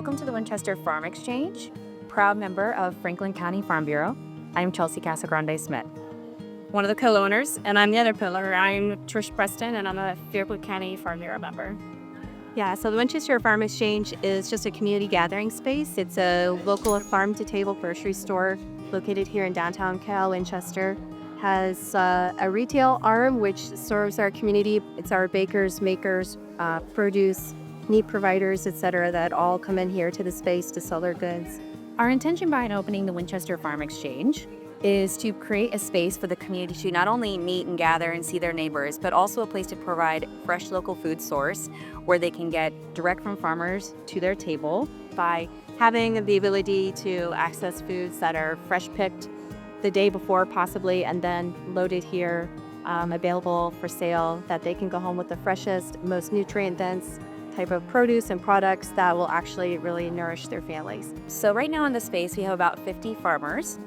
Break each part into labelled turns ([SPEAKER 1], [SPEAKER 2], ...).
[SPEAKER 1] Welcome to the Winchester Farm Exchange, proud member of Franklin County Farm Bureau. I'm Chelsea Casagrande Smith, one of the co-owners, and I'm the other pillar. I'm Trish Preston, and I'm a Fairfield County Farm Bureau member. Yeah, so the Winchester Farm Exchange is just a community gathering space. It's a local farm-to-table grocery store located here in downtown Cal, Winchester. Has a retail arm which serves our community. It's our bakers, makers, produce, meat providers, etc. that all come in here to the space to sell their goods. Our intention behind opening the Winchester Farm Exchange is to create a space for the community to not only meet and gather and see their neighbors, but also a place to provide fresh local food source where they can get direct from farmers to their table by having the ability to access foods that are fresh picked the day before possibly and then loaded here, available for sale, that they can go home with the freshest, most nutrient-dense type of produce and products that will actually really nourish their families. So right now in the space, we have about 50 farmers.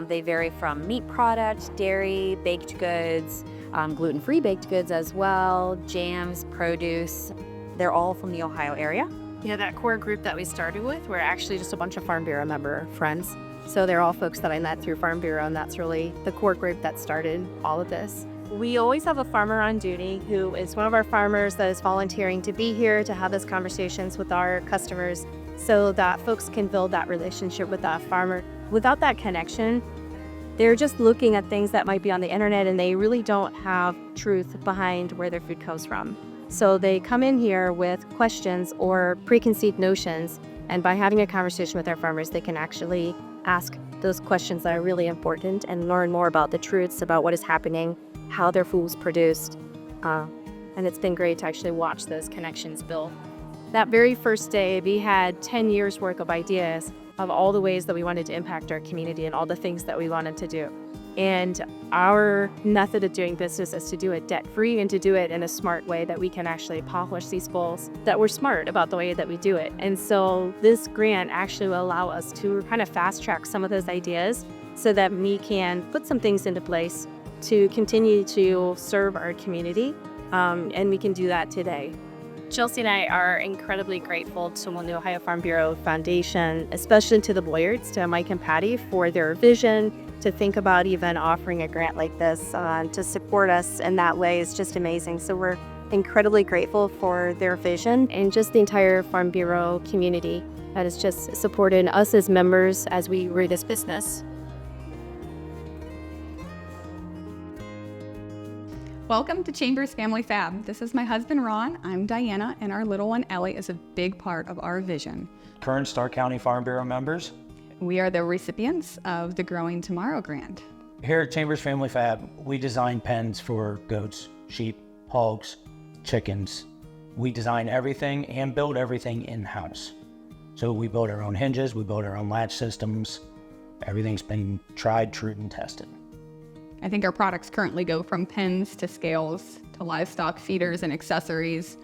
[SPEAKER 1] They vary from meat products, dairy, baked goods, gluten-free baked goods as well, jams, produce. They're all from the Ohio area. Yeah, that core group that we started with, we're actually just a bunch of Farm Bureau member friends. So they're all folks that I met through Farm Bureau, and that's really the core group that started all of this. We always have a farmer on duty who is one of our farmers that is volunteering to be here to have those conversations with our customers so that folks can build that relationship with that farmer. Without that connection, they're just looking at things that might be on the internet and they really don't have truth behind where their food comes from. So they come in here with questions or preconceived notions, and by having a conversation with our farmers, they can actually ask those questions that are really important and learn more about the truths about what is happening, how their food was produced, and it's been great to actually watch those connections build. That very first day, we had 10 years worth of ideas of all the ways that we wanted to impact our community and all the things that we wanted to do. And our method of doing business is to do it debt-free and to do it in a smart way that we can actually polish these goals, that we're smart about the way that we do it. And so this grant actually will allow us to kind of fast-track some of those ideas so that we can put some things into place to continue to serve our community, and we can do that today. Chelsea and I are incredibly grateful to the Ohio Farm Bureau Foundation, especially to the Boyards, to Mike and Patty, for their vision to think about even offering a grant like this to support us in that way is just amazing. So we're incredibly grateful for their vision and just the entire Farm Bureau community that has just supported us as members as we grew this business.
[SPEAKER 2] Welcome to Chambers Family Fab. This is my husband, Ron. I'm Diana, and our little one, Ellie, is a big part of our vision.
[SPEAKER 3] Current Stark County Farm Bureau members.
[SPEAKER 2] We are the recipients of the Growing Tomorrow grant.
[SPEAKER 3] Here at Chambers Family Fab, we design pens for goats, sheep, hogs, chickens. We design everything and build everything in-house. So we build our own hinges, we build our own latch systems. Everything's been tried, true, and tested.
[SPEAKER 2] I think our products currently go from pens to scales to livestock feeders and accessories,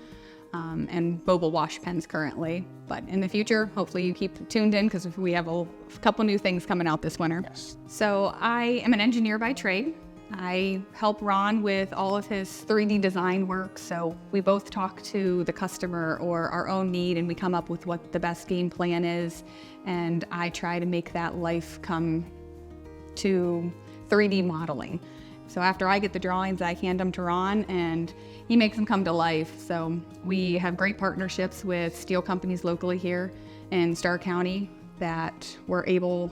[SPEAKER 2] and boba wash pens currently. But in the future, hopefully you keep tuned in because we have a couple new things coming out this winter.
[SPEAKER 3] Yes.
[SPEAKER 2] So I am an engineer by trade. I help Ron with all of his 3D design work. So we both talk to the customer or our own need, and we come up with what the best game plan is. And I try to make that life come to 3D modeling. So after I get the drawings, I hand them to Ron and he makes them come to life. So we have great partnerships with steel companies locally here in Starr County that we're able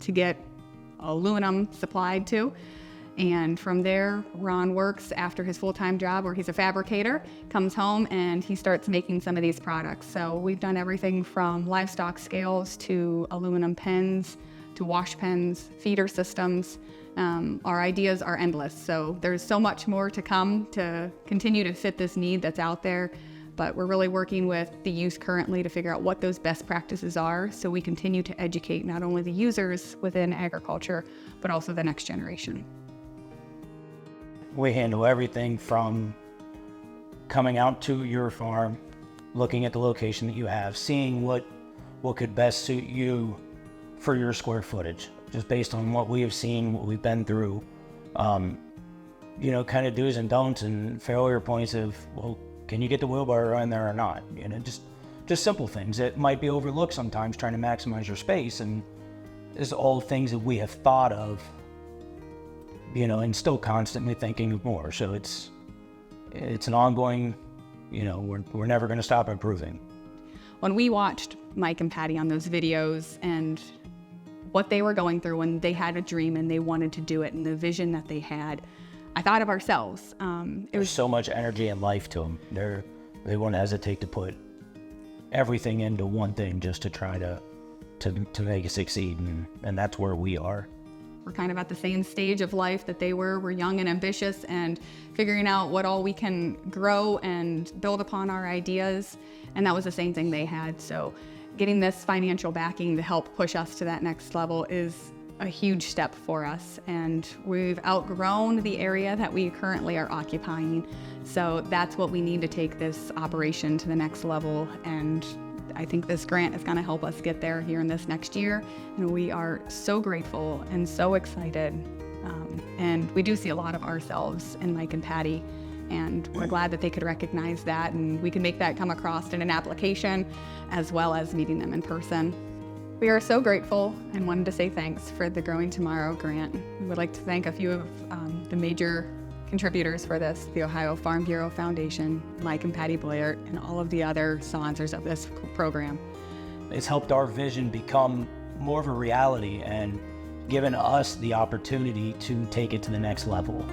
[SPEAKER 2] to get aluminum supplied to. And from there, Ron works after his full-time job where he's a fabricator, comes home and he starts making some of these products. So we've done everything from livestock scales to aluminum pens to wash pens, feeder systems. Our ideas are endless, so there's so much more to come to continue to fit this need that's out there, but we're really working with the youth currently to figure out what those best practices are so we continue to educate not only the users within agriculture, but also the next generation.
[SPEAKER 3] We handle everything from coming out to your farm, looking at the location that you have, seeing what could best suit you for your square footage, just based on what we have seen, what we've been through, kind of do's and don'ts and failure points of, well, can you get the wheelbarrow in there or not? Just just simple things that might be overlooked sometimes, trying to maximize your space. And it's all things that we have thought of, and still constantly thinking of more. So it's an ongoing, we're never going to stop improving.
[SPEAKER 2] When we watched Mike and Patty on those videos and what they were going through when they had a dream and they wanted to do it and the vision that they had, I thought of ourselves.
[SPEAKER 3] There's so much energy and life to them. They won't hesitate to put everything into one thing just to try to make it succeed, and that's where we are.
[SPEAKER 2] We're kind of at the same stage of life that they were. We're young and ambitious and figuring out what all we can grow and build upon our ideas, and that was the same thing they had. So getting this financial backing to help push us to that next level is a huge step for us, and we've outgrown the area that we currently are occupying. So that's what we need to take this operation to the next level, and I think this grant is going to help us get there here in this next year, and we are so grateful and so excited. And we do see a lot of ourselves in Mike and Patty, and we're glad that they could recognize that, and we can make that come across in an application as well as meeting them in person. We are so grateful and wanted to say thanks for the Growing Tomorrow grant. We would like to thank a few of the major contributors for this, the Ohio Farm Bureau Foundation, Mike and Patty Blair, and all of the other sponsors of this program.
[SPEAKER 3] It's helped our vision become more of a reality and given us the opportunity to take it to the next level.